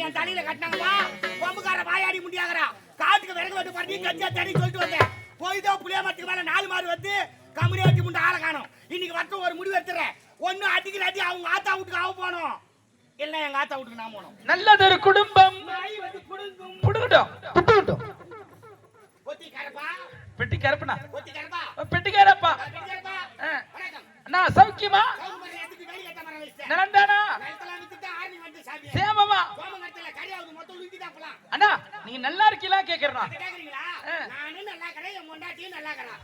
என் தலையில கட்டினாங்கப்பா. கொம்புக்கார வாயாடி முடியாகிறா. காட்டுக்கு விறகு வெட்டு பண்ணி கஞ்சா தண்ணி சொல்லிட்டு வந்தேன். போய்தான் புளிய மரத்துக்கு மேல 4 மாடு வந்து கம்பெனி வச்சு முண்டை ஆளை காணும். இன்னைக்கு மட்டும் ஒரு முடிவு எடுத்துறேன். ஒண்ணு அடிக்கிறாட்டி அவங்க ஆத்தா வீட்டுக்கு அவ போனோம், இல்ல எங்க ஆத்தா வீட்டுக்கு நான் போனோம். நல்லதொரு குடும்பம் புட்டுக்கிட்டோம். ஒத்தி கரப்பா பெட்டி கரப்பனா ஒத்தி கரப்பா பெட்டி கரப்பா. அண்ணா சௌக்கியமா நலந்தானா சேமமா? அண்ணா நீங்க நல்லா இருக்கீங்களா கேக்குறா?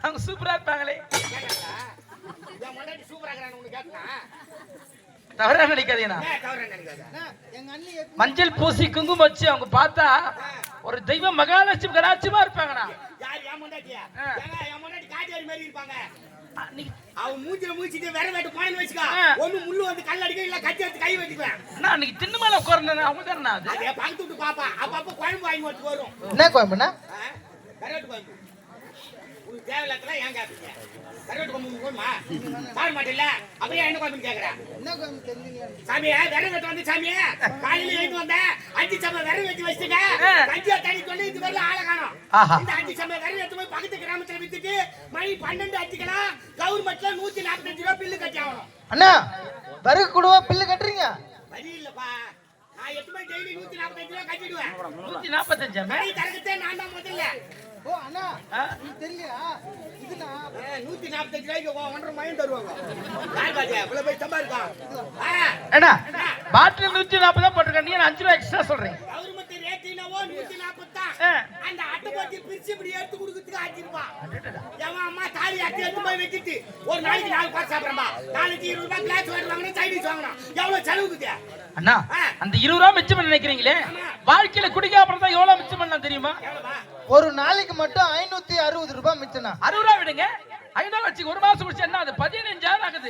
அவங்க சூப்பரா இருப்பாங்களே. தவறா நினைக்காதீங்கண்ணா. மஞ்சள் பூசி குங்குமம் வச்சு அவங்க பார்த்தா ஒரு தெய்வ மகாலட்சுமி கடாட்சியமா இருப்பாங்கண்ணா. அவன் மூஞ்சில மூச்சிட்டு வேற வேட்டு போனேன்னு வச்சுக்கா, ஒண்ணு முள்ளு வந்து கல் அடிக்க இல்ல கட்டி எடுத்து கை வச்சுக்குவேன். நான் அன்னைக்கு திண்ணு மேல உட்கார்ந்தேன். அவங்க தானே அது அதே பக்கத்து விட்டு பாப்பா. அப்பப்ப குழம்பு வாங்கி வச்சு வரும். என்ன குழம்புனா? கருவாட்டு குழம்பு. உனக்கு தேவையில்லாதெல்லாம் ஏன் கேட்பீங்க? கருவாட்டு குழம்பு போடுமா பாட மாட்டேல்ல, அப்படியே என்ன குழம்புன்னு கேட்கறேன். என்ன குழம்பு தெரிஞ்சுங்க சாமியே? விறகு வெட்டு வந்து சாமியே காலையில எழுந்து வந்தேன். 5 சம்பளம் விறகு வச்சு வச்சுங்க கஞ்சியா தண்ணி சொல்லி இது வரல ஆளை காணும். இந்த 5 சம்பளம் விறகு எடுத்து போய் பக்கத்து கிராமத்துல வித்துட்டு மணி 12 அடிக்கலாம். கவர்மெண்ட்ல 145 ரூபாய் பில்லு கட்டி ஆகணும். அண்ணா விறகு கூடவா பில்லு கட்டுறீங்க? வழி இல்லப்பா, நான் எப்பவுமே டெய்லி 145 ரூபாய் கட்டிடுவேன். 145 மணி தரகத்தே நான் தான் முதல்ல. ஓ அண்ணா நீ தெரியலையா? இதுனா 145 ரூபாய்க்கு 1.5 மணி தருவாங்க. யார் பாத்தியா இவ்வளவு போய் சம்பாதிக்கா? அண்ணா பாட்டில் 140 தான் போட்டுருக்க, நீ 5 ரூபாய் எக்ஸ்ட்ரா சொல்றீங்க. கவர்மெண்ட் ரேட் என்னவோ 140 தான். அந்த அட்டை போட்டு பிரிச்சு இப்படி எடுத்து கொடுக்கிறதுக்கு 5 ரூபாய். எவன் அம்மா தாலி அட்டை எடுத்து போய் வச்சிட்டு ஒரு நாளைக்கு 4 பாஸ் சாப்பிடுறா. நாளைக்கு 20 ரூபாய் கிளாஸ் வாங்குறாங்க, சைனீஸ் வாங்குறான். எவ்வளவு செலவுக்குது அண்ணா? அந்த 20 ரூபாய் மிச்சம் பண்ண நினைக்கிறீங்களே, வாழ்க்கையில குடிக்காம தான் எவ்வளவு மிச்சம் பண்ணலாம் தெரியுமா? ஒரு நாளைக்கு மட்டும் 560 ரூபாய் மிச்சனா? 60 ரூபாய் விடுங்க, 500 வச்சு ஒரு மாசம் குடிச்சா என்ன அது? 15,000 ஆகுது.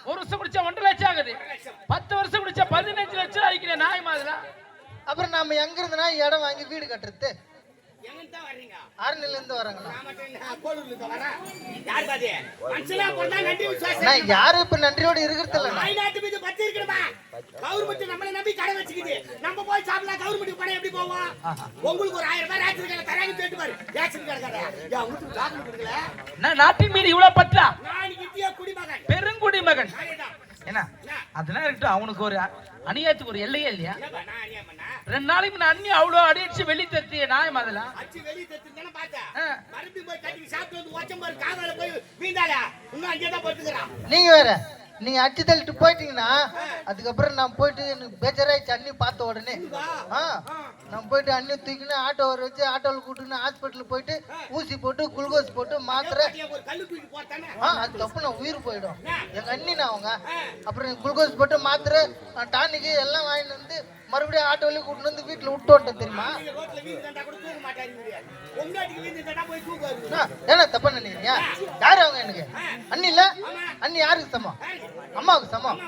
ஒரு வருஷம் குடிச்சா 1.5 லட்சம் ஆகுது. 10 வருஷம் குடிச்சா 15 லட்சம் ஆகிக்கிறேன் நாய் மாதிரி. அப்புறம் நாம எங்க இருந்துனா இடம் வாங்கி வீடு கட்டுறது? எங்க வர்றீங்க? ஆர்னில இருந்து வராங்களா? நான் மட்டும் கோலூர்ல இருந்து வரேன். யார் பாதி மனுஷனா பொறந்தா நன்றி விசுவாசம். நான் யாரு இப்ப நன்றியோட இருக்கிறது இல்ல. நாட்டு மீது பத்தி இருக்கணுமா? கவர்மெண்ட் நம்மள நம்பி கடை வச்சுக்குது. நம்ம போய் சாப்பிடலாம். கவர்மெண்ட் பணம் எப்படி போவோம்? உங்களுக்கு ஒரு 1000 ரூபாய் ரேஷன் கடை தராங்க கேட்டு பாரு. ரேஷன் கடை கடை யா உங்களுக்கு டாக்குமெண்ட் கொடுக்கல. நான் நாட்டின் மீது இவ்வளவு பற்றா? நான் இந்திய குடிமகன், பெருங்குடி மகன். என்ன அதெல்லாம் இருக்கட்டும், அவனுக்கு ஒரு அநியாயத்துக்கு ஒரு எல்லையே இல்லையா? 2 நாளைக்கு நான் அண்ணி அவ்வளோ அடிச்சு வெளி தத்திய நாய் மாதிரில அடிச்சு வெளி தத்தின்னு பார்த்தா மறுபடியும் போய் கட்டி சாப்பிட்டு வந்து ஓச்சம்பாரு காவால போய் வீண்டாளா இன்னும் அங்கே தான் படுத்துக்கிறான். நீங்க வேற நீங்க அடிச்சு தள்ளிட்டு போயிட்டீங்கன்னா அதுக்கப்புறம் நான் போயிட்டு எனக்கு பேச்சராயிடுச்சு. அண்ணி பார்த்த உடனே நான் போயிட்டு அண்ணி தூக்கின்னு ஆட்டோ வர வச்சு ஆட்டோவில் கூட்டுன்னு ஹாஸ்பிட்டல் போயிட்டு ஊசி போட்டு குளுக்கோஸ் போட்டு மாத்திரை. அது தப்பு, நான் உயிர் போயிடும். எங்க அண்ணி நான் அவங்க அப்புறம் குளுக்கோஸ் போட்டு மாத்திரை டானிக்கு எல்லாம் வாங்கிட்டு வந்து மறுபடியும் ஆட்டோவிலே கூட்டிட்டு வந்து வீட்டுல விட்டு வந்துட்டேன் தெரியுமா? ஏன்னா தப்பா நினைக்கிறீங்க? யாரு அவங்க? எனக்கு அண்ணி இல்ல. அண்ணி யாருக்கு சமம்? அம்மாவுக்கு சமம்.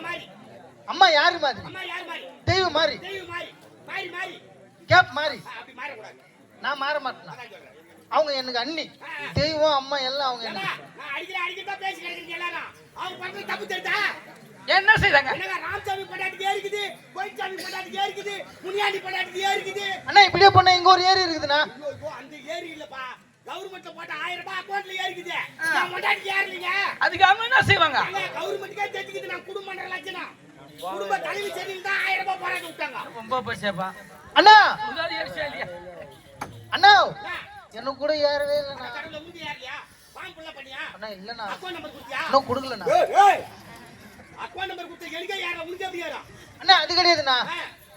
அம்மா யாரு மாதிரி? தெய்வம் மாதிரி, கேப் மாதிரி. நான் மாற மாட்டேன். அவங்க எனக்கு அண்ணி, தெய்வம், அம்மா எல்லாம் அவங்க எனக்கு. என்ன செய்தாங்க? ராமசாமி பட்டாட்டி ஏறிக்குது, கோயில்சாமி பட்டாட்டி ஏறிக்குது, முனியாண்டி பட்டாட்டி ஏறிக்குது. அண்ணா இப்படியே போனா இங்க ஒரு ஏரி இருக்குதுண்ணா. அந்த ஏரி இல்லப்பா, கவர்மெண்ட்ல போட்ட 1000 ரூபாய் அக்கவுண்ட்ல ஏறிக்குது. நான் முன்னாடி ஏறலீங்க. அதுக்கு அவங்க என்ன செய்வாங்க? கவர்மெண்ட்டுக்கே தெரிஞ்சுக்குது நான் குடும்ப லட்சணம். குடும்ப தலைவி சரியில் தான் 1000 ரூபாய் போராடி விட்டாங்க. ரொம்ப பச்சேப்பா அண்ணா. முன்னாடி ஏறிச்சா இல்லையா? அண்ணா எனக்கு கூட ஏறவே இல்லைண்ணா. கடவுள முந்தி ஏறலையா? ஃபார்ம் ஃபில் பண்ணியா? அண்ணா இல்லண்ணா. அக்கவுண்ட் நம்பர் கொடுத்தியா? இன்னும் கொடுக்கலண்ணா. அக்கவுண்ட் நம்பர் கொடுத்த எங்க யாரா உனக்கு எப்படி ஏறா? அண்ணா அது கிடையாதுண்ணா.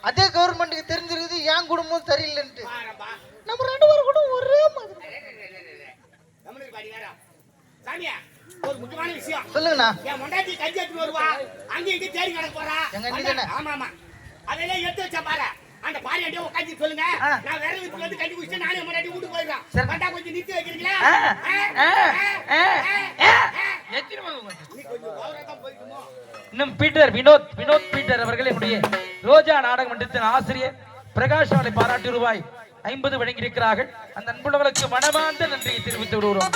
அதே கவர்மெண்ட்டுக்கு தெரிஞ்சிருக்குது என் குடும்பம் சரியில்லைன்ட்டு. நம்ம 2 பேரும் கூட ஒரே மாதிரி. சாமியா ஒரு முக்கியமான விஷயம் சொல்லுங்கண்ணா. என் மொண்டாட்டி கஞ்சி எடுத்து வருவா, அங்க இங்க தேடி கிடக்க போறா. ஆமா ஆமா அதெல்லாம் எடுத்து வச்சா பாரு. அந்த பாரியாண்டிய உட்காந்து சொல்லுங்க. நான் வேற வீட்டுல இருந்து கஞ்சி குடிச்சு நானே மொண்டாட்டி வீட்டுக்கு போயிடுறேன். மண்டா கொஞ்சம் நிறுத்தி வைக்கிறீங்களா? நீ கொஞ்சம் கௌரவம் போயிட்டுமோ. இன்னும் வினோத் பீட்டர் அவர்கள் என்னுடைய ரோஜா நாடக மன்றத்தின் ஆசிரியர் பிரகாஷ் அவர்களை பாராட்டி ரூபாய் 50 வழங்கியிருக்கிறார்கள். அந்த அன்புள்ளவர்களுக்கு மனமார்ந்த நன்றியை தெரிவித்து விடுகிறோம்.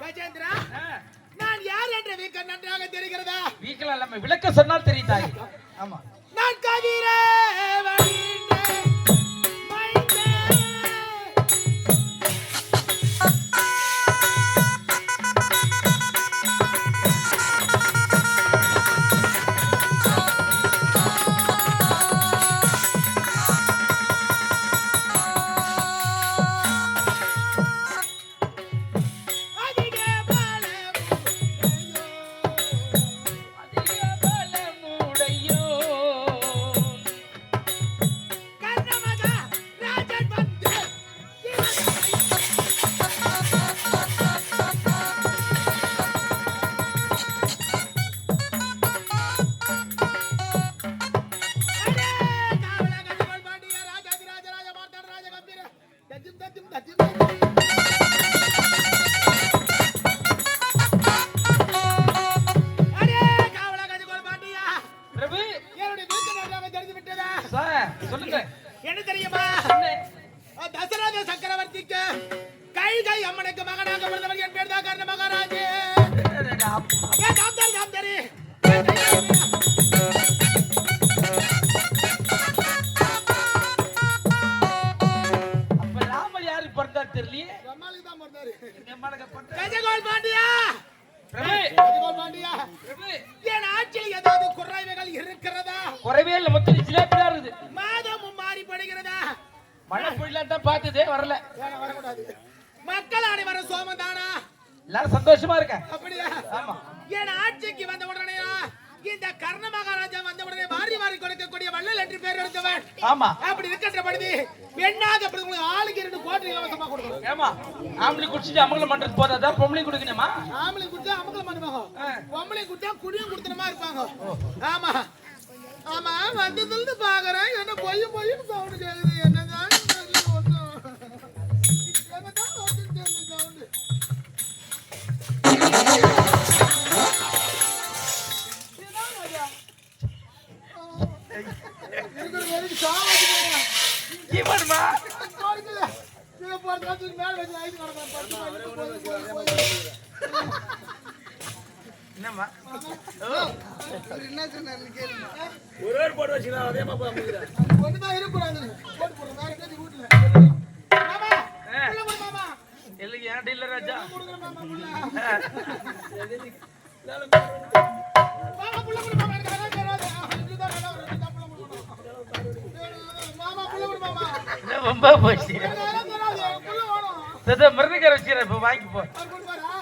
கஜேந்திரா, நான் யார் என்ற வீக்கம் நன்றாக தெரிகிறதா? வீக்கலாம் இல்லாம விளக்க சொன்னால் தெரியும் தாய். ஆமா. நான் கதிரே சொல்லுங்க. என்ன தெரியுமா? தசரத சக்கரவர்த்திக்கு கைகை அம்மனுக்கு மகனாக பிறந்தவர் என் பேர் தான் கர்ண மகாராஜே. காந்தாரி அப்ப ராமர் யாரு பிறந்தா தெரியலையே. பிரம்மாளுக்கு தான் பிறந்தாரு. கஜகோல் பாண்டியா, பாண்டியா, என் ஆட்சியில் ஏதாவது குறைவுகள் இருக்கிறதா? குறைவே இல்ல, மொத்தம் ஜிலேபியா இருக்குது. மாதமும் மாறி படுகிறதா? மழை புயலாம் தான் பார்த்ததே வரல. வரக்கூடாது. மக்கள் அனைவரும் சோமந்தானா? எல்லாரும் சந்தோஷமா இருக்கேன். அப்படியா? ஆமா. என் ஆட்சிக்கு வந்த உடனே இந்த கர்ண மகாராஜா வந்த உடனே வாரி வாரி கொடுக்கக்கூடிய வள்ளல் என்று பேர் எடுத்தவன். ஆமா. அப்படி இருக்கின்ற பொழுது பெண்ணாக பிறகு ஆளுக்கு 2 கோடி இலவசமா கொடுக்கணும். ஏமா ஆம்பளை குடிச்சிட்டு அமங்கலம் பண்றது போதாதா? பொம்பளை குடிக்கணுமா? ஆம்பளை குடிச்சா அமங்கலம் பண்ணுவாங்க, பொம்பளை குடிச்சா குடியும் குடுத்தனமா இருப்பாங்க. ஆமா ஆமா, வந்ததுல பாக்குறேன் என்ன பொய் பொய்னு சவுண்ட் கேக்குது. என்னதான் என்னம்மா என்ன சொன்னாரு கேளுங்க. ஒரே போட்டு வச்சுக்கலாம். அதே மாதிரி ஒண்ணுதான் இருக்கக்கூடாது. போட்டு போடுற வேற எங்கேயாவது வீட்டுல. மாமா புள்ள கொடு மாமா. இல்லைங்க ஏன் டீலர் ராஜா கொடுக்குற மாமா புள்ள. மாமா புள்ள கொடு மாமா. எனக்கு அதான் தெரியாது. இதுதான் நல்லா ஒரு இதுதான் புள்ள கொடுக்கணும். மாமா புள்ள கொடு மாமா. என்ன ரொம்ப போச்சு. எனக்கு அதான் தெரியாது. புள்ள வேணும். சதா மிருதக்கார வச்சுக்கிறேன். இப்போ வாங்கி போ. அவர் கொடுப்பாரா?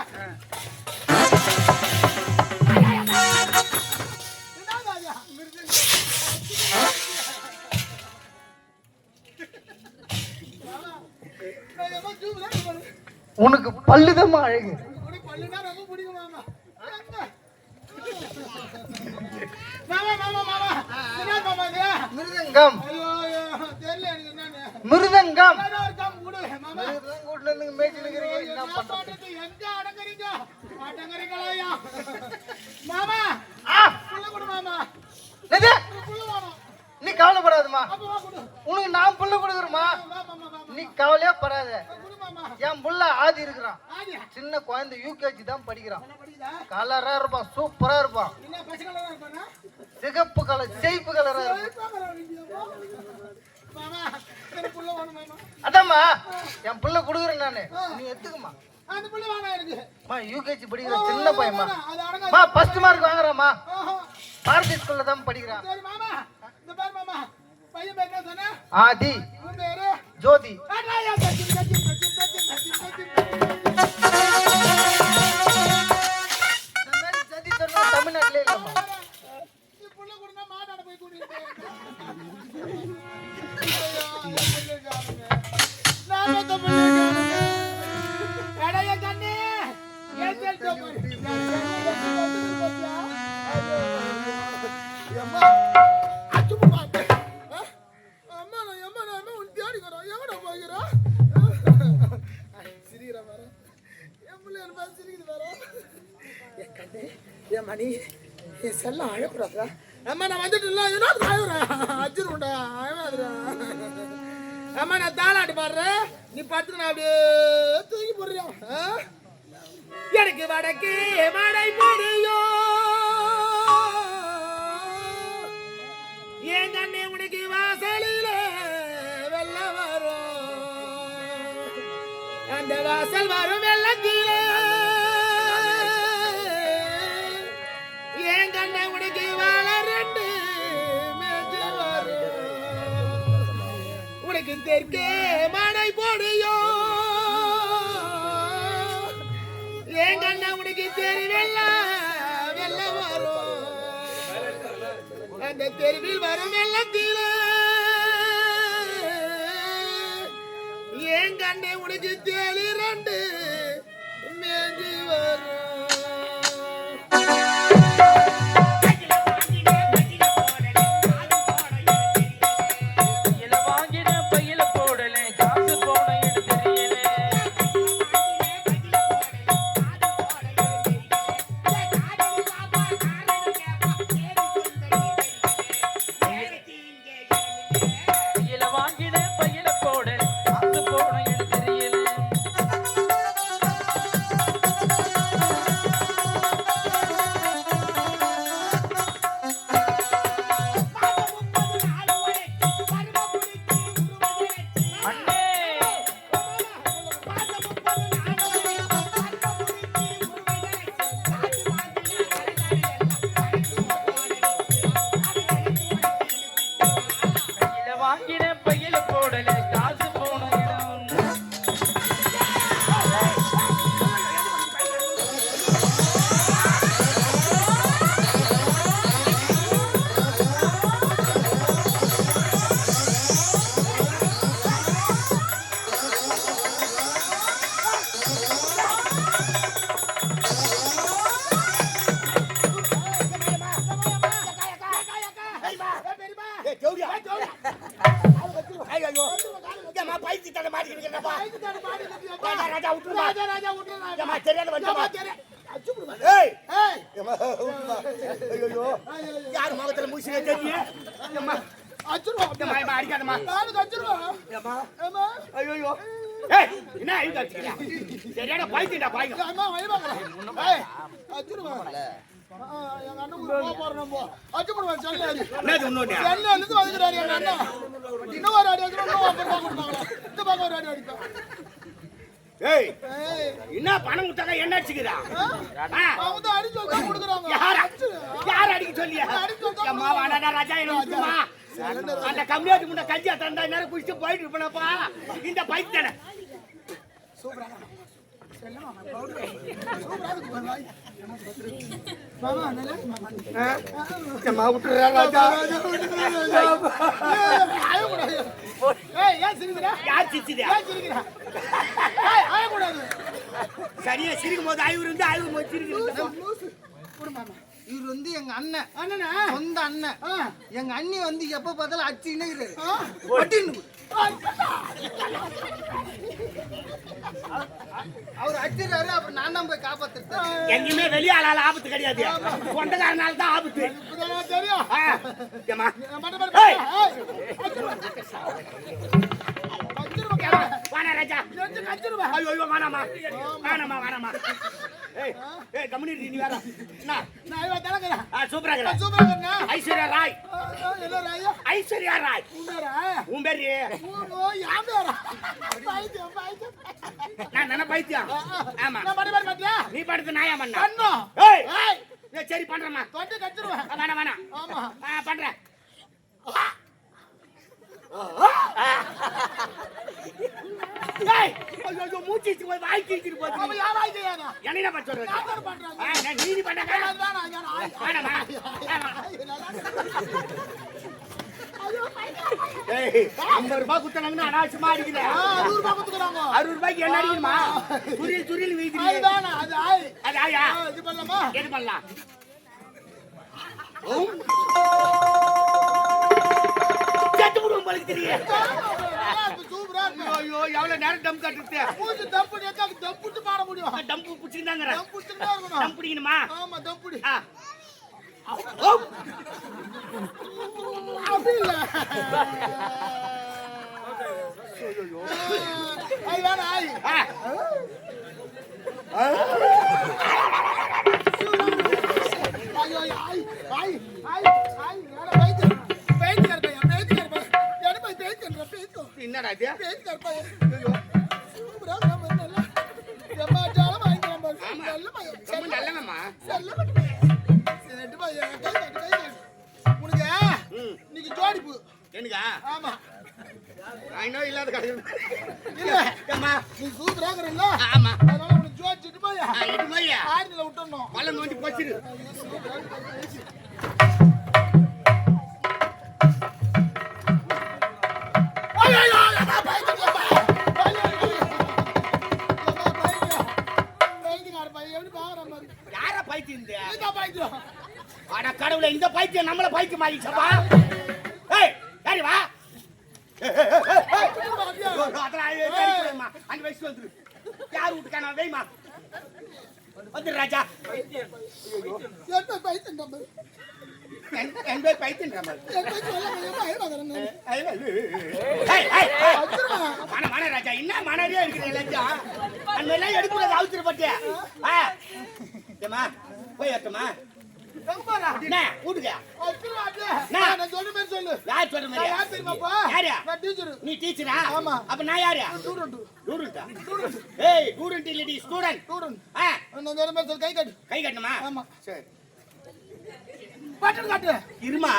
உனக்கு பல்லுதமா அழகு. பல்லுனா ரொம்ப பிடிக்கும் மாமா. மாமா மாமா மாமா என்ன மாமா இது? மிருதங்கம். ஐயோ தெரியல எனக்கு என்னன்னு. மிருதங்கம். ஒரு கம் கொடு மாமா. மிருதங்கம் கூட்ல இருந்து மேய்ச்சிட்டு இருக்கீங்க. என்ன பண்றது? எங்க அடங்கறீங்க? அடங்கறீங்களா? மாமா புள்ள கொடு மாமா. என்னது? புள்ள வேணும். நீ கவலைப்படாதம்மா. அப்ப வா கொடு. உனக்கு நான் புள்ள கொடுக்குறேம்மா. வா மாமா வா. நீ கவலையே படாத. கொடு மாமா. என் புள்ள ஆதி இருக்கிறான். ஆதியா சின்ன குழந்தை யூகேஜி தான் படிக்கிறான். என்ன படிக்குதா? கலரா இருப்பான், சூப்பரா இருப்பான். என்ன பசங்களா இருப்பானா? சிகப்பு கலர், சேப்பு கலரா இருப்பான். மாமா எனக்கு புள்ள வேணும் மாமா. அதாம்மா என் புள்ள கொடுக்குறேன் நானு. நீ எடுத்துக்கம்மா. அந்த புள்ள வேணா எனக்கு. யூகேஜி படிக்கிற சின்ன பையன்மா. அது அடங்க. ஃபர்ஸ்ட் மார்க் வாங்குறாமா. ஓஹோ பாரதி ஸ்கூல்ல தான் படிக்கிறான். சரி மாமா. இந்த பாரு மாமா. பையன் பேர் என்ன சொன்னா? ஆதி. உன் பேரு? ஜோதி. அடாயா தச்சி தச்சி தச்சி தச்சி தச்சி தச்சி. இந்த மாதிரி ஜதி சொன்னா தமிழ்நாட்டுல இல்லம்மா. நீ புள்ள கொடுனா மாடாட போய் கூட்டிட்டு நானே தமிழ்ல அடாயா கண்ணே ஏத்தல் தோமரி. அம்மா அச்சுமா பாத்து. அம்மா நான் உன் தேடி வரேன். எங்கடா போகிறா? சிரிக்கிறா பாரு. என் புள்ள என்ன பார்த்து சிரிக்குது பாரு. என் கண்ணே, என் மணி, என் செல்லம் அழப்புறாதா? அம்மா நான் வந்துட்டு இல்லை, என்ன ஆயுறேன் அச்சுருண்டா அழவாதுரா. அம்மா நான் தாளாட்டு பாடுறேன், நீ படுத்து நான் அப்படியே தூக்கி போடுறியா? எனக்கு வடக்கு மழை பொழியோ என் கண்ணே உனக்கு வாசலில வெள்ளம் வரும் அந்த வாசல் வரும் வெள்ளத்தில என் கண்ணே உனக்கு வாழ ரெண்டு மேஜு வரும் உனக்கு தெற்கே மழை பொழியோ என் கண்ணா உனக்கு தெருவெல்ல வெள்ளம் வரும் அந்த தெருவில் வரும் வெள்ளத்தில என் கண்ணே உனக்கு தேலி ரெண்டு மேஞ்சி வரும் யாரு முகத்துல மூசினே தெரியும் அடிக்காதமா என்ன சரியான பாய்ச்சிட்டா பாய்ங்க என்ன பணம் கொடுத்தாங்க என்ன அடிச்சுக்கிறா யார் அடிக்க சொல்லியா ராஜா என்ன அந்த கம்யூனிட்டி முன்ன கஞ்சியா தந்தா நேரம் குடிச்சு போயிட்டு இருப்பேனப்பா இந்த பைக் தானே சரியா சிரிக்கும் போது ஐவர் வந்து ஐவர் போது சிரிக்கிறேன் இவர் வந்து எங்க அண்ணன் சொந்த அண்ணன் எங்க அண்ணி வந்து எப்ப பார்த்தாலும் அடிச்சுக்கினே அவர் அடிச்சிருக்காரு அப்புறம் நான் தான் போய் காப்பாத்துறேன் எங்கேயுமே வெளியாளால ஆபத்து கிடையாது கொண்டதாரனால தான் ஆபத்து தெரியும் வாணா ராஜா ஐயோ வேணாமா வேணாமா வேணாமா ஏய் கம்யூனிட்டி நீ வேற சூப்பரா ஐஸ்வர்யா ராய் ஐஸ்வர்யா ராய் உன் பேரு நான் பைத்தியம் ஆமா நீ படுத்து நாயா மண்ணா சரி பண்றேம்மா வேணாம் வேணாம் பண்றேன் மூச்சு வாய்க்கு என்ன பண்ற நீதி பண்ண ₹50 குத்துனாங்கன்னா அனாவசியமா அடிக்கிறேன் ₹60 என்ன அடிக்கணுமா துரில் துரில் வீதியில் அது ஆயா எது பண்ணலாம் செத்து விடுவோம் போல தெரியும் ஐயோ எவ்வளவு நேரம் டம் கட்டுறது தம்பு பாட முடியும் டம்பு புடிச்சிருந்தாங்க டம் பிடிக்கணுமா ஆமா தம்புடி அப்படி இல்ல ஐ வேணா ஐ எனக்கா ஆமா நான் இன்னும் இல்லாத கடை இல்ல ஏம்மா நீ சூப்பராகறல்ல ஆமா அதனால உன்னை ஜோதிச்சிட்டு போய் இது மாதிரியா ஆடில விட்டறணும் பள்ளம் நோண்டி போச்சிரு யார பைத்தியம் அட கடவுளே இந்த பைத்தியம் நம்மள பைத்தியம் ஆயிடுச்சப்பா ஏய் யாரி வா அங்க வயசு வந்துரு யார் வீட்டுக்கான வைமா வந்து ராஜா என் பேர் பைத்தியம் மன ராஜா என்ன மனரே இருக்குது லஞ்சம் அந்த எல்லாம் எடுக்கூடாது அவசர பட்டியா ஏமா போய் வரட்டுமா நீ டீச்சரா அப்ப நான் யாரு கை கட்டணுமா சரி இருமா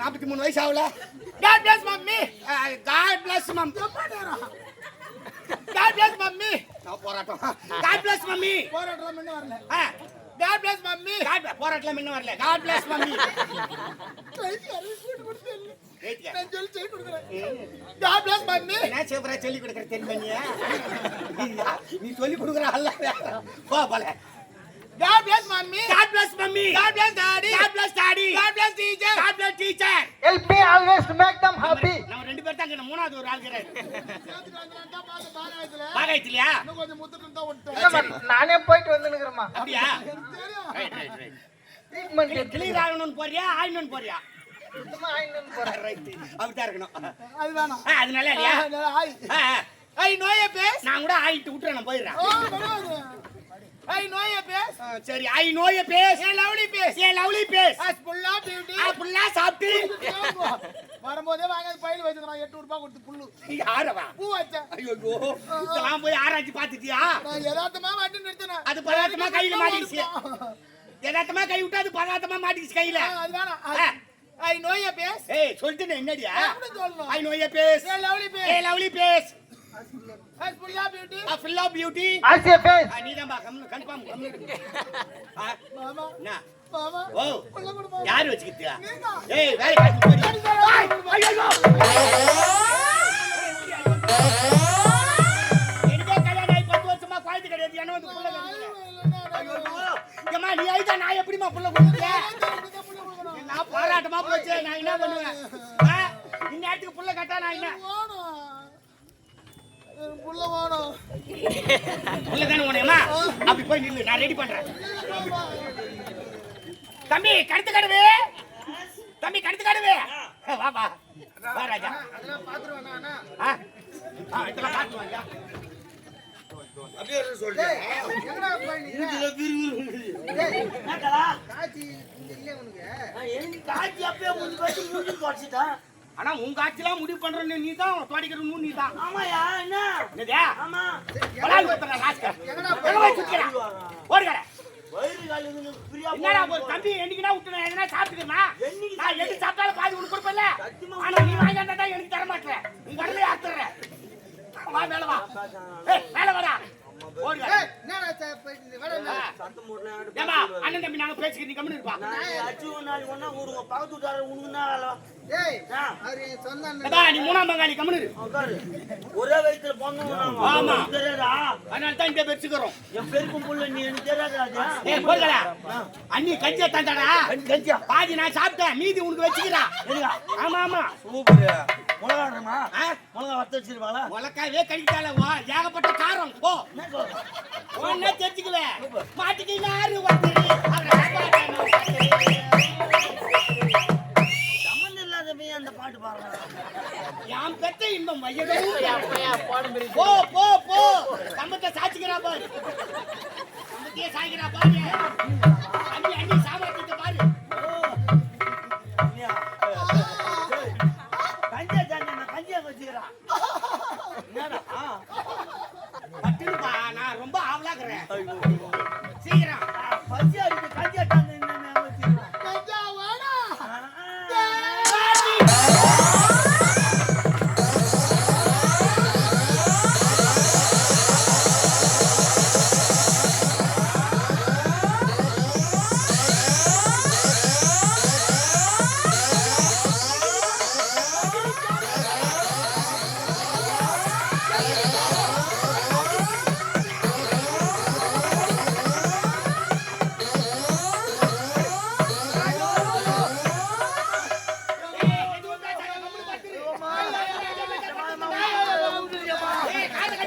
43 வயசு ஆகல God bless mummy God bless mum God bless mummy நான் போராட்டம் God bless mummy போராட்டம் இன்னும் வரல God bless mummy போராட்டம் இன்னும் வரல God bless mummy நான் சொல்லி கொடுக்குறேன் God bless mummy என்ன சேவரா சொல்லி கொடுக்குற தெரியுமா நீ சொல்லி கொடுக்குற அல்ல போ போல God bless mummy God bless mummy God bless daddy God bless daddy God bless teacher God bless teacher help me always to make them happy நம்ம ரெண்டு பேர் தான் மூணாவது ஒரு ஆள் இருக்கறாரு பாகத்துல பாகத்திலையா இன்னும் கொஞ்சம் முத்துட்டு தான் விட்டேன் நானே போயிட்டு வந்துனுக்குறேம்மா அப்படியா தெரியும் ரைட் ட்ரீட்மெண்ட் கிளியர் ஆகணும்னு போறியா ஆயிடணும்னு போறியா சும்மா ஆயின்னு போறேன் ரைட் அப்படிதான் இருக்கணும் அது வேணாம் அதனால இல்லையா hi I know you face நான் கூட ஆயிட்டு விட்டுறேன் நான் போயிடுறேன் ஓ பரவாயில்லை ஐ நோ யூ பேஸ் சரி I know you face a lovely face as full of beauty புல்லா சாப்பிட்டு வரும்போதே வாங்க பையில வச்சிருக்கான் 800 ரூபாய் கொடுத்து புல்லு யாரவா பூ வச்சேன் ஐயோ இதெல்லாம் போய் ஆராய்ச்சி பார்த்துட்டியா நான் யதார்த்தமா மாட்டி நிறுத்தினேன் அது பதார்த்தமா கையில மாட்டிக்கிச்சு யதார்த்தமா கை விட்டு அது பதார்த்தமா மாட்டிக்கிச்சு கையில அது வேணாம் ஐ நோ யூ பேஸ் ஏய் சொல்லிட்டு என்னடியா எப்படி சொல்லணும் I know you face a lovely face as full of beauty full of beauty as your face நீதான் பா கன்ஃபார்ம் மாமா என்ன மாமா ஓ புள்ள கொடு மாமா யார் வச்சிக்கிட்டியா நீங்க ஏய் வேற காசு போடி ஐயோ எனக்கு கல்யாணம் ஆகி 10 வருஷமா குழந்தை கிடையாது என்ன வந்து புள்ள ஐயோ ஏமா நீ ஐதா நான் எப்படிமா புள்ள கொடுத்தே நான் போராட்டமா போச்சு நான் என்ன பண்ணுவேன் இந்த நேரத்துக்கு புள்ள கட்டா நான் என்ன புள்ள வேணும் புள்ள தானே உனேமா அப்படி போய் நில்லு நான் ரெடி பண்றேன் தம்பி கடுத்து கடுவே வா வா வா ராஜா அதெல்லாம் பாத்துருவானா அண்ணா இதெல்லாம் பாத்துவாங்க அப்படியே சொல்றேன் எங்கடா போய் நீ என்னடா காச்சி இங்க இல்ல உனக்கு எனக்கு காட்சி அப்படியே மூஞ்சி தொடச்சிட்டான் ஆனா உங்க ஆட்சிலாம் முடிவு பண்றன்னு நீ தான் தோடிக்கிறணும் நீ தான் ஆமாயா என்ன என்னதே ஆமா பலால் ஊத்துற லாஸ்ட் எங்க போய் சுத்திடா ஓடுற வயிறு காலுங்க பிரியா என்னடா ஒரு தம்பி என்னைக்குனா விட்டுன எதனா சாப்பிட்டுக்கமா நான் எது சாப்பிட்டாலும் பாதி உனக்கு கொடுப்பல ஆனா நீ வாங்கி வந்தா எனக்கு தர மாட்டேன் உங்க கடலே ஆத்துற வா மேல வா ஏய் மேல வாடா ஓடுற என்னடா போயிட்டு வேற சத்தம் போடுறேன் ஏமா அண்ணன் தம்பி நாங்க பேசிக்கிட்டு நீ கம்முனு இருப்பா நான் அச்சு நாளைக்கு ஒண்ணா ஊருங்க பக்கத்து வீட்டார உனக்குன்னா டேய் அவரு சொந்த அண்ணன் ஏடா நீ மூணாம் பங்காளி கம்முனு இரு உட்காரு ஒரே வயித்துல பொண்ணு ஆமா. தெரியாதா அதனால தான் இங்க வெச்சுக்கிறோம் என் பெருக்கும் புள்ள நீ எனக்கு தெரியாதா ஏய் போடா அண்ணி கஞ்சிய தந்தாடா கஞ்சியா பாதி நான் சாப்பிட்டேன் மீதி உனக்கு வெச்சுக்கிறா ஆமா ஆமா சூப்பர் மிளகாடுமா ஆ? மிளகா வத்த வச்சிருவாங்களா உலக்காவே கழித்தால வா ஏகப்பட்ட காரம் போ என்ன சொல்ற உடனே தெரிஞ்சுக்குவே மாட்டுக்கு யாரு வந்து சம்மந்தம் இல்லாத போய் அந்த பாட்டு பாடுறாங்க யாம் பெற்ற இன்பம் வையகம் போ போ போ கம்பத்தை சாச்சிக்கிறா பாரு கம்பத்தையே சாய்க்கிறா பாரு அண்ணி அண்ணி சாமர்த்தியத்தை பாரு கஞ்சியா தாங்க கஞ்சியா வச்சுக்கிறான் என்னடா பட்டுப்பா நான் ரொம்ப ஆவலாக்குறேன் சீக்கிரம் பசியா இருக்கு கஞ்சியா தாங்க என்ன வச்சுக்கிறான் கஞ்சா வேணா பாட்டி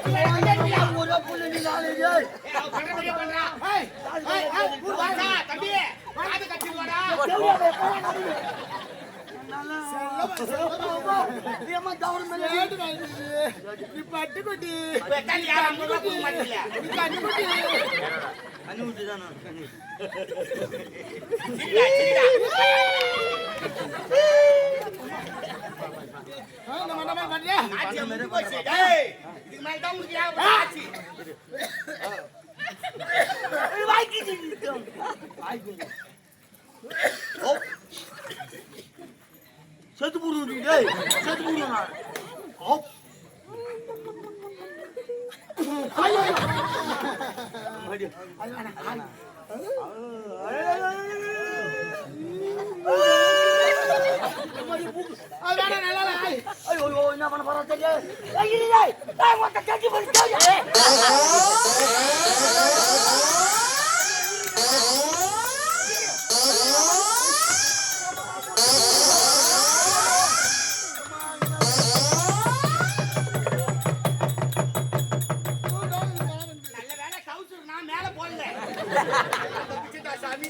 ஒரே புள்ள நீ நாலு ஏய். அவன் பண்ற மாதிரியே பண்றான். வாடா, தம்பி, காது கட்டிட்டு வாடா. தேவையா போய் போடா நடுவு. ஏம்மா தவறு மேல நீ பட்டுக்குட்டி இப்ப எத்தாந்து யாரும் 50 ரூபா கொடுக்க மாட்டீங்களா? கண்ணுக்குட்டி கண்ணுக்குட்டி தான் நான் சரிடா, சரிடா. இந்த மண்டபம் பண்றியா ஆட்சியை முடிஞ்சு போச்சு. டேய், இதுக்கு மேல தான் உங்களுக்கு ஏகப்பட்ட ஆட்சி. வாய்க்கு செத்து போடுவோம் டேய் செத்து போடுவோம் நான் ஓப் ஐயோ என்ன பண்ண போறா தெரியல ஏய் டேய் டேய் மொத்த கட்டி போடு நல்ல வேளை கவுசர் நான் மேல போடல. தப்பிச்சுட்டா சாமி.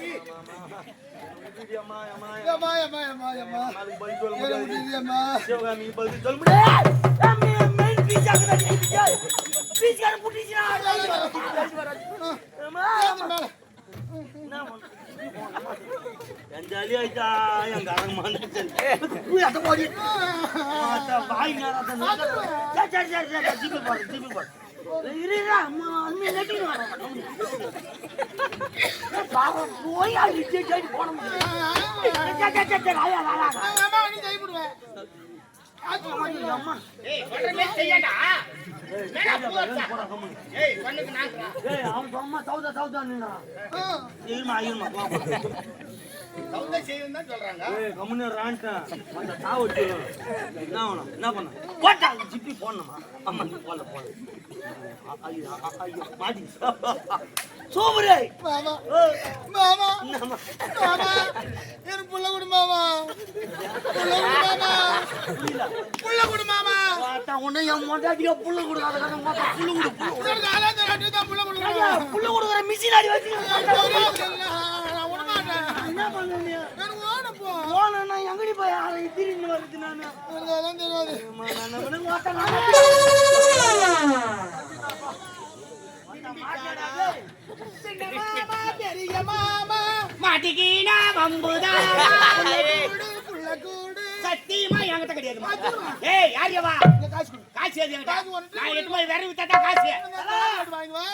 அம்மா அம்மா அம்மா அம்மா அம்மா அம்மா சிவகாமி பதில் சொல்ல முடியாது மெயின் பீஸ் ஆகுதா நீ பீஸ் கார புடிச்சினா அம்மா எந்தாலி ஐயா எங்க அரங்கமான நீ அத போடி ஆ பாய் நேரா சரி ஜிபி பாரு இருடா அம்மா அண்ணி நெட்டிடு வர பாவ போய் அடிச்சு ஜெய் போட முடியாது ஆயா வாடா அம்மா நீ ஜெய் போடுவே அம்மா ஏய், சொல்ற மாதிரி செய்யடா. மேல போடா. ஏய், கண்ணுக்கு நாக்குறா. ஏய் அவன் அம்மா சௌதா நின்னா இருமா சவுண்டா செய்யணும் தான் சொல்றாங்க. ஏய் கம்முனு ராண்டா அந்த தாவச்சு என்ன ஆவணும் என்ன பண்ண போட்டா ஜிப்பி போடணுமா அம்மா நீ போல ஐயோ ஐயோ மாடி சோபரே மாமா மாமா என்னம்மா மாமா எனக்கு புள்ள கொடு மாமா புள்ள கொடு மாமா புரியல புள்ள கொடு மாமா பாத்தா உன்னை என் மொண்டாட்டியா புள்ள கொடுக்காத கதை மாத்தா புள்ள கொடு உனக்கு ஆளாத ரெண்டு தான் புள்ள கொடு ஐயா புள்ள கொடுக்குற மிஷின் அடி வச்சு நான் விட மாட்டேன் என்ன பண்ண நீ எனக்கு ஓட போ போனா எங்கடி போய் யாரை திரும்பி வருது நானு எனக்கு அதெல்லாம் தெரியாது நான் மாத்தா மாமா பெரிய மாமா மாட்டிக்கினா வம்புதா. புள்ள கூடு சத்தியமா என்கிட்ட கிடையாதுமா. ஏய், யார் எவா? காசு கொடு காசு எது என்கிட்ட? காசு ஒன்று நான் 8 போய் விரவி வித்தா காசு. வாங்கி வா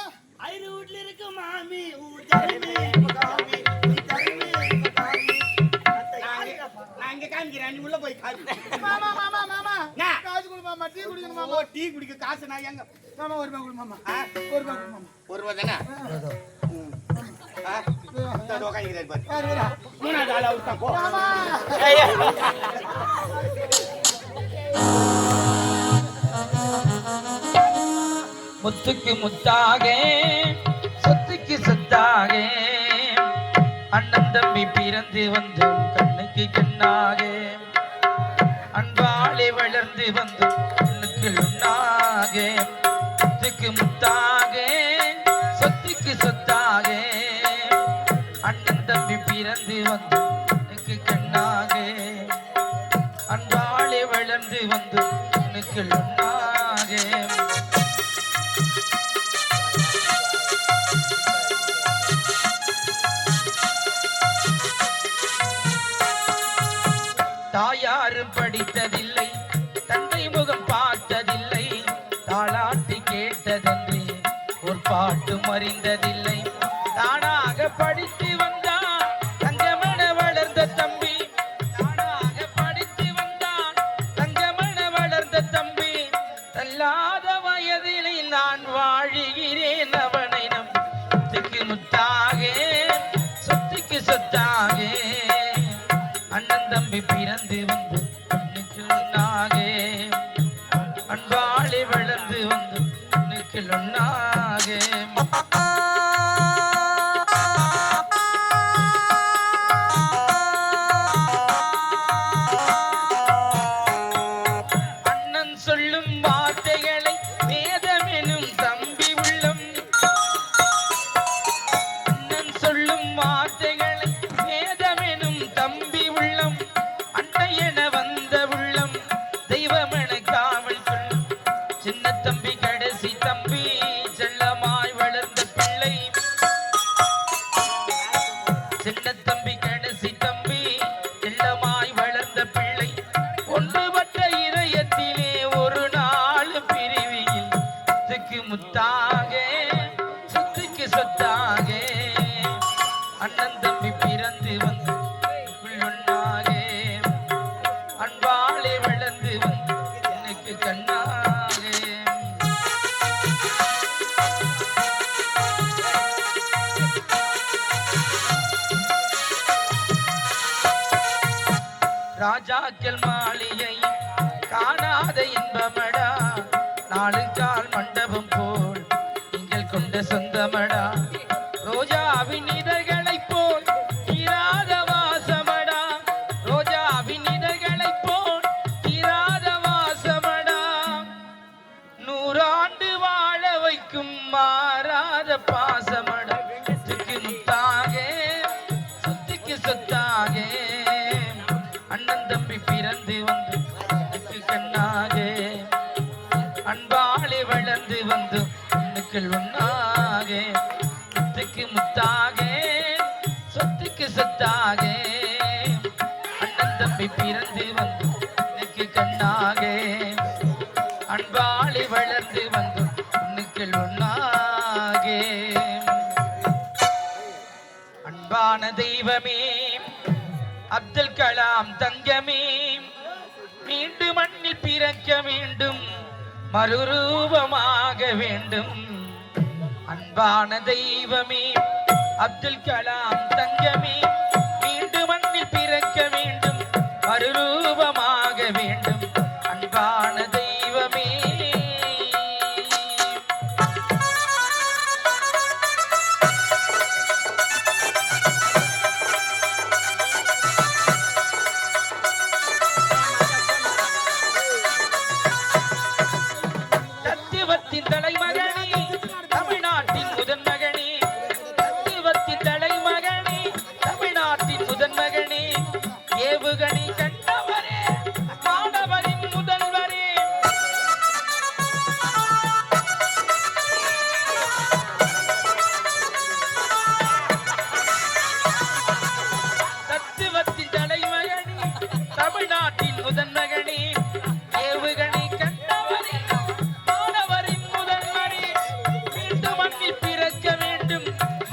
ஐரு வீட்ல இருக்கு மாமி ஊதருமே காமி ஊதருமே காமி நான் இங்க காமிக்கிறேன், நீ உள்ள போய் காமி. மாமா மாமா மாமா என்ன? காசு கொடு மாமா டீ குடிக்கணும் மாமா ஓ, டீ குடிக்க காசு நான் எங்க? மாமா ஒரு ரூபாய் கொடு மாமா ஆ? ஒரு ரூபாய் கொடு மாமா 1 ரூபா தானே? ஆ? இந்த உட்காந்துக்கிறாரு பாரு. யார் வரா 3வது ஆள் அவர் தான், போ. மாமா முத்துக்கு முத்தாக சொத்துக்கு சொத்தாக அண்ணன் தம்பி பிறந்து வந்தோம் கண்ணுக்கு கண்ணாக அன்பாலே வளர்ந்து வந்தோம் கண்ணுக்கு உண்ணாக முத்துக்கு முத்தாக சொத்துக்கு சொத்தாக அண்ணன் தம்பி பிறந்து வந்தோம் கண்ணுக்கு கண்ணாக அன்பாலே வளர்ந்து வந்தோம் கண்ணுக்கு உண்ணாக தாயாரும் படித்ததில்லை தந்தை முகம் பார்த்ததில்லை தாளாட்டி கேட்டதென்று ஒரு பாட்டும் அறிந்ததில்லை தானாக படித்து வந்தான் தங்கமன வளர்ந்த தம்பி தானாக படித்து வந்தான் தங்கமன வளர்ந்த தம்பி தள்ளாத வயதிலே நான் வாழுகிறேன் அவனை நம்பி முத்தாக சொத்துக்கு சொத்தாக அண்ணன் தம்பி பிறந்து வந்து கண்ணுக்கு ஒன்னாக அன்பாளி வளர்ந்து வந்து கண்ணுக்கு ஒன்னாக அண்ணன் சொல்லும் வார்த்தைகளை வேதமெனும் தம்பி செல்லமாய் வளர்ந்த பிள்ளை சின்ன தம்பி கடைசி தம்பி செல்லமாய் வளர்ந்த பிள்ளை ஒன்றுபட்ட இதயத்திலே ஒரு நாள் பிரிவியில் முத்துக்கு முத்தாக சொத்துக்கு சொத்தாக அண்ணன் தம்பி பிறந்து வந்து ஒன்னாக அன்பாலே வளர்ந்து வந்து எனக்கு கண்ணாக ராஜாக்கள் மாளிகை காணாத இன்பமடா நாலு கால் மண்டபம் போல் நீங்கள் கொண்ட சொந்தமடா ரோஜாவின் இதழ்களைப் போல் தீராத வாசமடா ரோஜாவின் இதழ்களைப் போல் தீராத வாசமடா நூறாண்டு வாழ வைக்கும் மாறாத பாசமடா சொத்துக்கு முத்தாக சொத்துக்கு சொத்தாக அண்ணன் தம்பி பிறந்து வந்து எனக்கு கண்ணாக அன்பாலே வளர்ந்து வந்து உன்னுக்கள் ஒன்னாக முத்துக்கு முத்தாக சொத்துக்கு சொத்தாக அண்ணன் தம்பி பிறந்து வந்து எனக்கு கண்ணாக அன்பாலே வளர்ந்து வந்து உன்னுக்கள் ஒன்னாக அன்பான தெய்வமே அப்துல் கலாம் தங்கமே மீண்டும் மண்ணில் பிறக்க வேண்டும் மறுரூபமாக வேண்டும் அன்பான தெய்வமே அப்துல் கலாம் தங்கமே மீண்டும் மண்ணில் பிறக்க வேண்டும் மறுரூபமாக வேண்டும் அன்பான தெய்வமே தலைமகனே தமிழ்நாட்டின் முதன் மகனே தத்துவத்தின் தலைமகனே தமிழ்நாட்டின் முதன் மகனே ஏவுகணை கண்டவரே மாணவரின் முதல்வரே தத்துவத்தின் தலைமகனே தமிழ்நாட்டின் முதன் மகனே ஏவுகணை கண்டவரே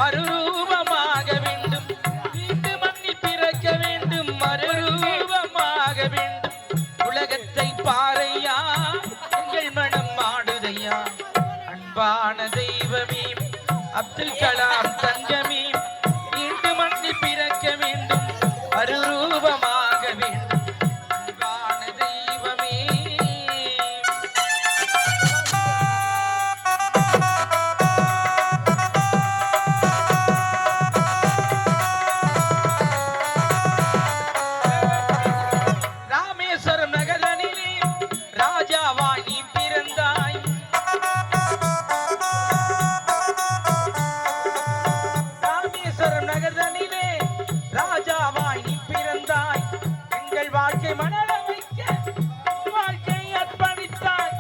மறுரூபமாக வேண்டும் மீண்டும் மண்ணில் பிறக்க வேண்டும் மறுரூபமாக வேண்டும் உலகத்தை பாரையா எங்கள் மனம் ஆடுதையா அன்பான தெய்வமே அப்துல் கலாம் தங்கமே மீண்டும் மண்ணில் பிறக்க வேண்டும் மறுரூபமாக வேண்டும் அன்பான தெய்வமே ராஜாவாய் நீ பிறந்தாய் எங்கள் வாழ்க்கை மணல வைக்க வாழ்க்கை அர்ப்பணித்தாய்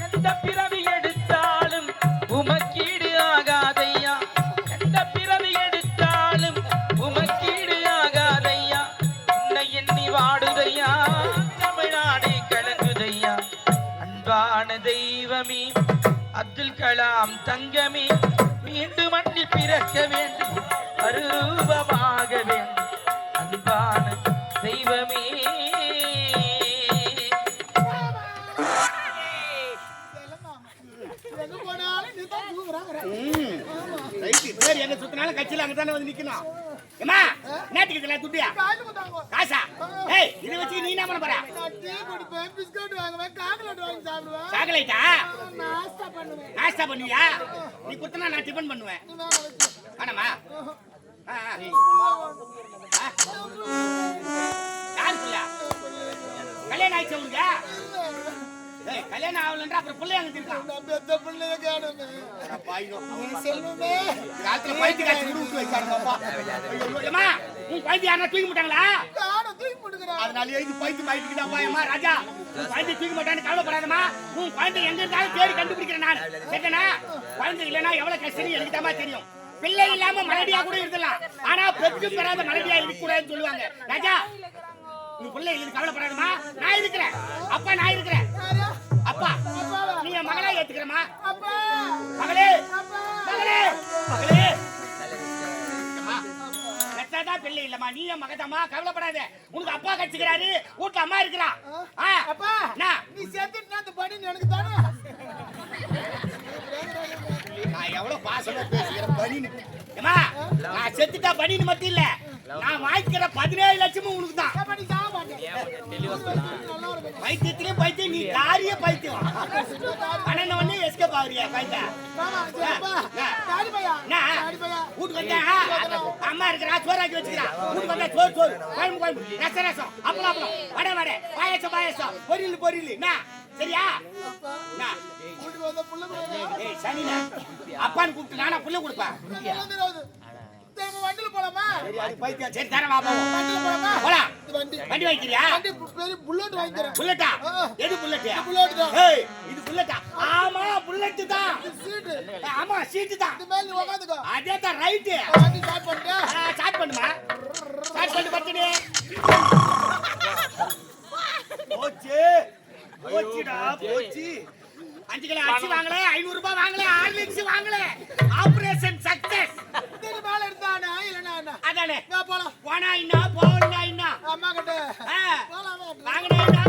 எந்த பிறவி எடுத்தாலும் உமக்கீடு ஆகாதையா எந்த பிறவி எடுத்தாலும் உமக்கீடு ஆகாதையா உன்னை எண்ணி வாடுதையா தமிழ்நாடு கலங்குதையா அன்பான தெய்வமே அப்துல் கலாம் தங்கமே மீண்டும் மண்ணில் பிறக்க வேண்டும் மறுரூபமாக வேண்டும் அன்பான தெய்வமே எங்க போனாலும் நீ தான் தூங்குறாங்க. பேர் எங்க சுத்தினாலும் கட்சியில அங்கதானே வந்து நிக்கணும். ஏமா நேத்துக்கு இதெல்லாம் துட்டியா காசு கொடுத்தாங்க. காசா? ஏய் இத வச்சு நீ என்ன பண்ண போற? நான் டீ குடிப்பேன், பிஸ்கட் வாங்குவேன், சாக்லேட் வாங்கி சாப்பிடுவேன். சாக்லேட்டா? நாஸ்தா பண்ணுவேன். நாஸ்தா பண்ணுவியா? நீ குத்துனா நான் டிபன் பண்ணுவேன். நீ வேணா வச்சு. வேணாமா? யாரு புள்ள? கல்யாணம் ஆயிடுச்சு உனக்கு? ஏய் கல்யாணம் ஆகலன்றா அப்புறம் புள்ளைய அங்க இருக்கான். நான் பெத்த பிள்ளைய காணுமே. அவன் செல்வமே. ராத்திரி பைத்திய காட்சி விட்டு வைக்காருங்கப்பா. ஏமா உன் பைத்திய யாரா தூக்கி போட்டாங்களா? காண தூக்கி போட்டு அதனால இது பைத்து பைத்துக்குதாப்பா அம்மா ராஜா உன் குழந்தை தூக்க மாட்டான்னு கவலைப்படாதம்மா உன் குழந்தை எங்க இருந்தாலும் தேடி கண்டுபிடிக்கிறேன் நான் சரிதானா குழந்தை இல்லைன்னா எவ்வளவு கஷ்டம் எனக்கு தான் தெரியும் பிள்ளை இல்லாம மலடியா கூட இருக்கலாம் ஆனா பெற்று பெறாத மலடியா இருக்கக்கூடாதுன்னு சொல்லுவாங்க ராஜா உன் பிள்ளை இது கவலைப்படாதம்மா நான் இருக்கிறேன் அப்பா நான் இருக்கிறேன் அப்பா நீ என் மகளா ஏத்துக்கிறமா மகளே மகளே மகளே தான் பிள்ளை இல்லம்மா நீ என் மகதாம்மா கவலைப்படாத உனக்கு அப்பா கட்சிக்கிறாரு வீட்டுல அம்மா இருக்கிறா அப்பா நீ சேர்த்துட்டு அந்த பண்ணி எனக்கு தானே நான் எவ்வளவு பாசமா பேசுகிறேன் பனின்னு ஏமா நான் செத்துட்டா பனின்னு மட்டும் இல்ல நான் வாங்கிக்கிற 17 லட்சமும் உனக்கு தான் பைத்தியத்திலயும் பைத்தியம் நீ தாரிய பைத்தியம் அண்ணன் ஒண்ணு எஸ்கேப் ஆகுறியா பைத்தியம் வீட்டுக்கு வந்தேன் அம்மா இருக்கிறா சோறாக்கி வச்சுக்கிறா வீட்டுக்கு வந்தா சோறு சோறு குழம்பு குழம்பு ரசம் ரசம் அப்பளம் அப்பளம் வடை வடை பாயசம் பாயசம் பொரியல் பொரியல் என்ன சரியா சனினா அப்பான்னு கூப்பிட்டு நானா புள்ள கொடுப்பேன் வண்டியில போலாமா சரி தர வா போலாம் வண்டி வைக்கிறியா புல்லட் வாங்கிக்கிறேன் புல்லட்டா எது புல்லட் புல்லட் தான் இது புல்லட்டா ஆமா புல்லட் தான் சீட் ஆமா சீட் தான் இது மேல நீ உட்கார்ந்துக்கோ அதே தான் ரைட் வண்டி ஸ்டார்ட் பண்ணிட்டு ஸ்டார்ட் பண்ணுமா ஸ்டார்ட் பண்ணி பத்துடி போச்சு போச்சுடா போச்சு 5 கிலோ அரிசி வாங்கல 500 ரூபாய் வாங்கல ஹார்லிக்ஸ் வாங்கல ஆபரேஷன் சக்சஸ் இதுக்கு மேல இருந்தானே இல்லனா அதானே போலாம் போனா என்ன போவனா என்ன அம்மா கிட்ட வாங்கனா